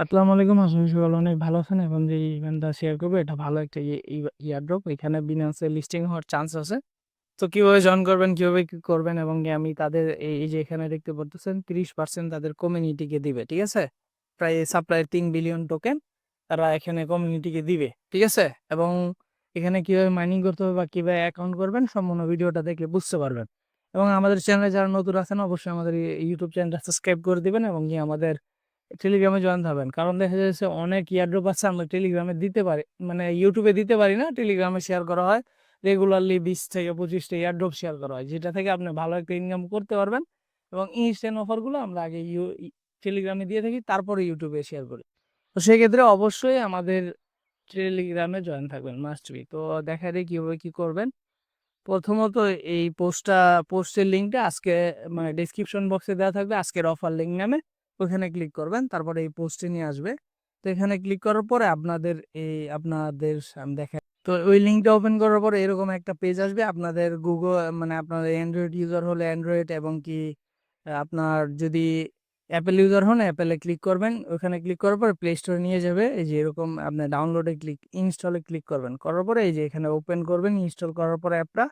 আসসালামু আলাইকুম। আশা করি সকাল অনেক ভালো আছেন এবং যে ইভেন্টটা শেয়ার করবো এটা ভালো একটা ইয়ারড্রপ। এখানে বিনান্সে লিস্টিং হওয়ার চান্স আছে। তো কিভাবে জয়েন করবেন, কিভাবে কি করবেন এবং কি আমি তাদের এই যে এখানে দেখতে পারতেছেন 30% তাদের কমিউনিটিকে দিবে, ঠিক আছে। প্রায় সাপ্লাই 3 বিলিয়ন টোকেন তারা এখানে কমিউনিটিকে দিবে, ঠিক আছে। এবং এখানে কিভাবে মাইনিং করতে হবে বা কিভাবে অ্যাকাউন্ট করবেন সম্পূর্ণ ভিডিওটা দেখলে বুঝতে পারবেন। এবং আমাদের চ্যানেলে যারা নতুন আছেন অবশ্যই আমাদের ইউটিউব চ্যানেলটা সাবস্ক্রাইব করে দিবেন এবং কি আমাদের টেলিগ্রামে জয়েন হবেন। কারণ দেখা যাচ্ছে অনেক ইয়ারড্রপ আছে আমরা টেলিগ্রামে দিতে পারি, মানে ইউটিউবে দিতে পারি না, টেলিগ্রামে শেয়ার করা হয়। রেগুলারলি 20 থেকে 25টা ইয়ারড্রপ শেয়ার করা হয়, যেটা থেকে আপনি ভালো একটা ইনকাম করতে পারবেন। এবং ইনস্ট্যান্ট অফারগুলো আমরা আগে টেলিগ্রামে দিয়ে থাকি, তারপরে ইউটিউবে শেয়ার করি। তো সেক্ষেত্রে অবশ্যই আমাদের টেলিগ্রামে জয়েন থাকবেন, মাস্ট বি। তো দেখা যায় কিভাবে কি করবেন। প্রথমত এই পোস্টের লিঙ্কটা আজকে মানে ডেসক্রিপশন বক্সে দেওয়া থাকবে, আজকের অফার লিঙ্ক নামে। ওখানে ক্লিক করবেন, তারপরে এই পোস্টে নিয়ে আসবে। তো এখানে ক্লিক করার পরে আপনাদের দেখেন, তো ওই লিঙ্কটা ওপেন করার পরে এরকম একটা পেজ আসবে। আপনাদের গুগল মানে আপনাদের অ্যান্ড্রয়েড ইউজার হলে অ্যান্ড্রয়েড এবং কি আপনার যদি অ্যাপেল ইউজার হন অ্যাপেলে ক্লিক করবেন। ওখানে ক্লিক করার পরে প্লে স্টোরে নিয়ে যাবে। এই যে এরকম আপনার ডাউনলোডে ইনস্টলে ক্লিক করবেন, করার পরে এই যে এখানে ওপেন করবেন। ইনস্টল করার পরে অ্যাপটা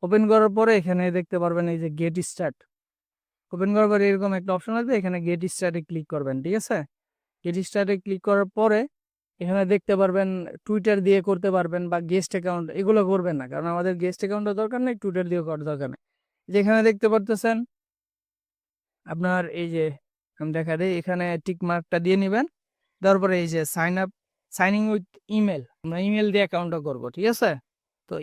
ওপেন করার পরে এখানে দেখতে পারবেন এই যে গেট স্টার্ট। ওপেন করার পরে এরকম একটা অপশন আসবে, এখানে গেট স্টার্টে ক্লিক করবেন, ঠিক আছে। গেট স্টার্টে ক্লিক করার পরে এখানে দেখতে পারবেন টুইটার দিয়ে করতে পারবেন বা গেস্ট অ্যাকাউন্ট, এগুলো করবেন না, কারণ আমাদের গেস্ট অ্যাকাউন্টের দরকার নেই, টুইটার দিয়ে করার দরকার নেই। যেখানে দেখতে পারতেছেন আপনার এই যে আমি দেখা দিই, এখানে টিক মার্কটা দিয়ে নেবেন। তারপরে এই যে সাইনিং উইথ ইমেল, আমরা ইমেল দিয়ে অ্যাকাউন্টটা করবো, ঠিক আছে। তো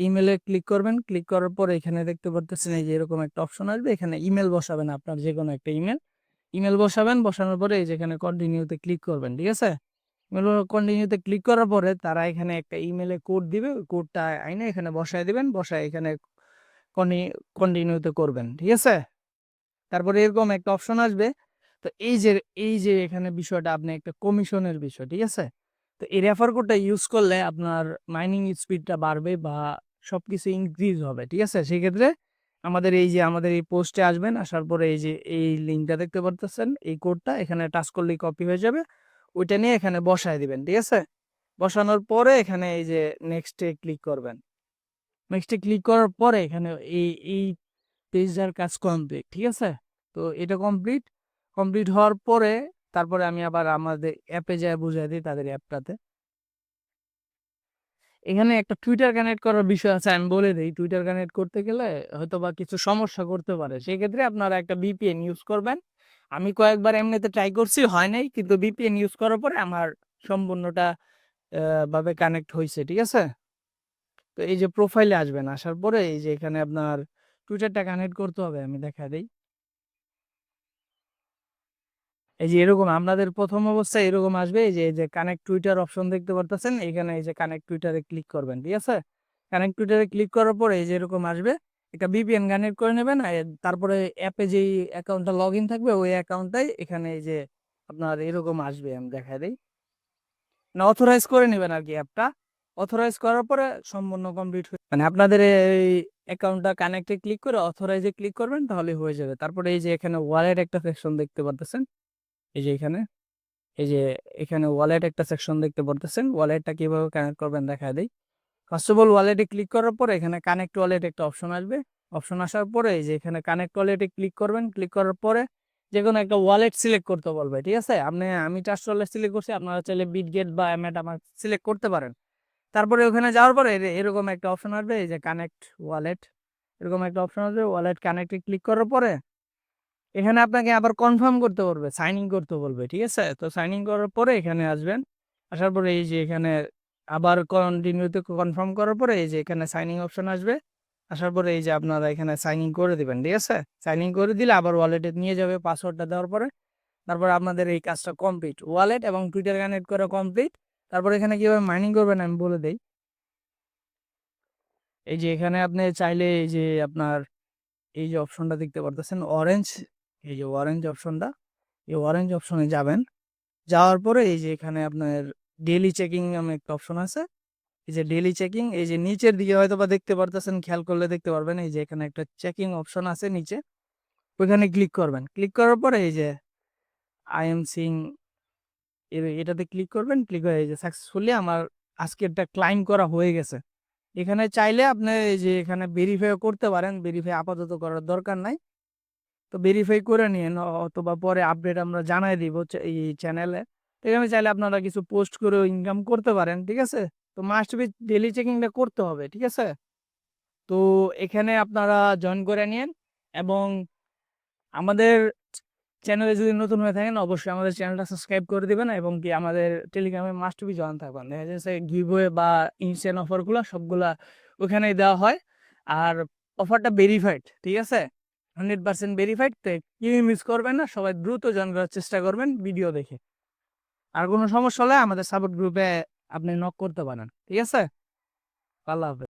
ইমেলে ক্লিক করবেন। ক্লিক করার পরে এখানে দেখতে পারতেছেন এই যে এরকম একটা অপশন আসবে, এখানে ইমেল বসাবেন, আপনার যে কোনো একটা ইমেল বসাবেন। বসানোর পরে এই যে এখানে কন্টিনিউতে ক্লিক করবেন, ঠিক আছে। ইমেল কন্টিনিউতে ক্লিক করার পরে তারা এখানে একটা ইমেলে কোড দিবে, ওই কোডটা আইনে এখানে বসায় দিবেন, বসায় এখানে কন্টিনিউতে করবেন, ঠিক আছে। তারপরে এরকম একটা অপশন আসবে। তো এই যে এখানে বিষয়টা আপনি একটা কমিশনের বিষয়, ঠিক আছে। তো এই রেফার কোডটা ইউজ করলে আপনার মাইনিং স্পিডটা বাড়বে বা সবকিছু ইনক্রিজ হবে, ঠিক আছে। সেক্ষেত্রে আমাদের এই পোস্টে আসবেন, আসার পরে এই যে এই লিঙ্কটা দেখতে পারতেছেন, এই কোডটা এখানে টাচ করলেই কপি হয়ে যাবে। ওইটা নিয়ে এখানে বসায় দিবেন, ঠিক আছে। বসানোর পরে এখানে এই যে নেক্সটে ক্লিক করবেন। নেক্সটে ক্লিক করার পরে এখানে এই পেজটার কাজ কমপ্লিট, ঠিক আছে। তো এটা কমপ্লিট হওয়ার পরে তারপরে আমি আবার আমাদের অ্যাপে যাই বুঝাই দিই, তাদের অ্যাপটাতে এখানে একটা টুইটার কানেক্ট করার বিষয় আছে, আমি বলে দিই। টুইটার কানেক্ট করতে গেলে হয়তো বা কিছু সমস্যা করতে পারে, সেক্ষেত্রে আপনারা একটা বিপিএন ইউজ করবেন। আমি কয়েকবার এমনিতে ট্রাই করছি, হয় নাই, কিন্তু বিপিএন ইউজ করার পরে আমার সম্পূর্ণটা ভাবে কানেক্ট হয়েছে, ঠিক আছে। তো এই যে প্রোফাইলে আসবেন, আসার পরে এই যে এখানে আপনার টুইটারটা কানেক্ট করতে হবে, আমি দেখা দিই। এই যে এরকম আপনাদের প্রথম অবস্থায় এরকম আসবে, এই যে কানেক্ট টুইটার অপশন দেখতে পারতেছেন, এখানে এই যে কানেক্ট টুইটারে ক্লিক করবেন, ঠিক আছে। কানেক্ট টুইটারে ক্লিক করার পরে এই যে এরকম আসবে, একটা ভিপিএন কানেক্ট করে নেবেন। আর তারপরে অ্যাপে যেই অ্যাকাউন্টটা লগ ইন থাকবে ওই অ্যাকাউন্টটাই এখানে এই যে আপনার এরকম আসবে, আমি দেখা দিই। না, অথরাইজ করে নেবেন আর কি অ্যাপটা। অথরাইজ করার পরে সম্পূর্ণ কমপ্লিট হয়ে মানে আপনাদের এই অ্যাকাউন্টটা কানেক্টে ক্লিক করে অথরাইজে ক্লিক করবেন, তাহলে হয়ে যাবে। তারপরে এই যে এখানে ওয়ালেট একটা সেকশন দেখতে পারতেছেন, এই যে এখানে ওয়ালেট একটা সেকশন দেখতে পারতেছেন। ওয়ালেটটা কিভাবে কানেক্ট করবেন দেখা দেই। ফার্স্ট অফ অল ওয়ালেটে ক্লিক করার পরে এখানে কানেক্ট ওয়ালেট একটা অপশন আসবে। অপশন আসার পরে এই যে এখানে কানেক্ট ওয়ালেটে ক্লিক করবেন। ক্লিক করার পরে যে কোনো একটা ওয়ালেট সিলেক্ট করতে বলবে, ঠিক আছে। আমি ট্রাস্ট ওয়ালেট সিলেক্ট করছি, আপনারা চাইলে বিটগেট বা মেটামাস্ক সিলেক্ট করতে পারেন। তারপরে ওখানে যাওয়ার পরে এরকম একটা অপশন আসবে, এই যে কানেক্ট ওয়ালেট, এরকম একটা অপশন আসবে। ওয়ালেট কানেক্টে ক্লিক করার পরে এখানে আপনাকে আবার কনফার্ম করতে বলবে, সাইন ইন করতে বলবে, ঠিক আছে। তো সাইন ইন করার পরে এখানে আসবেন। আসার পরে এই যে এখানে আবার কন্টিনিউতে কনফার্ম করার পরে এই যে এখানে সাইন ইন অপশন আসবে। আসার পরে এই যে আপনারা এখানে সাইন ইন করে দিবেন, ঠিক আছে। সাইন ইন করে দিলে আবার ওয়ালেটে নিয়ে যাবে পাসওয়ার্ডটা দেওয়ার পরে। তারপর আপনাদের এই কাজটা কমপ্লিট, ওয়ালেট এবং টুইটার কানেক্ট করা কমপ্লিট। তারপর এখানে কিভাবে মাইনিং করবেন আমি বলে দেই। এই যে এখানে আপনি চাইলে এই যে আপনার এই যে অপশনটা দেখতে পারতেছেন অরেঞ্জ, এই যে অরেঞ্জ অপশনটা, এই অরেঞ্জ অপশনে যাবেন। যাওয়ার পরে এই যে এখানে আপনার ডেইলি চেকিং নামে একটা অপশন আছে। এই যে ডেইলি চেকিং, এই যে নিচের দিকে হয়তো বা দেখতে পারতেছেন, খেয়াল করলে দেখতে পারবেন, এই যে এখানে একটা চেকিং অপশন আছে নিচে, ওইখানে ক্লিক করবেন। ক্লিক করার পরে এই যে আই এম সিং এটাতে ক্লিক করবেন, ক্লিক হয়ে এই যে সাকসেসফুলি আমার আজকেরটা ক্লাইম করা হয়ে গেছে। এখানে চাইলে আপনি এই যে এখানে ভেরিফাই করতে পারেন, ভেরিফাই আপাতত করার দরকার নাই। তো ভেরিফাই করে নিয়েন অথবা পরে আপডেট আমরা জানাই দিব এই চ্যানেলে। এখানে চাইলে আপনারা কিছু পোস্ট করেও ইনকাম করতে পারেন, ঠিক আছে? তো মাস্ট বি ডেইলি চেকিংটা করতে হবে, ঠিক আছে? তো এখানে আপনারা জয়েন করে নিয়েন এবং আমাদের চ্যানেলে যদি নতুন হয়ে থাকেন অবশ্যই আমাদের চ্যানেলটা সাবস্ক্রাইব করে দিবেন এবং কি আমাদের টেলিগ্রামে মাস্ট বি জয়েন থাকবেন। দেখা যাচ্ছে গিভওয়ে বা ইনস্ট্যান্ট অফারগুলো সবগুলা ওখানেই দেওয়া হয়। আর অফারটা ভেরিফাইড, ঠিক আছে? 100% ভেরিফাইড। তো কেউই মিস করবেন না, সবাই দ্রুত জয়েন করার চেষ্টা করবেন ভিডিও দেখে। আর কোনো সমস্যা হলে আমাদের সাপোর্ট গ্রুপে আপনি নক করতে পারেন, ঠিক আছে? আল্লাহ হাফেজ।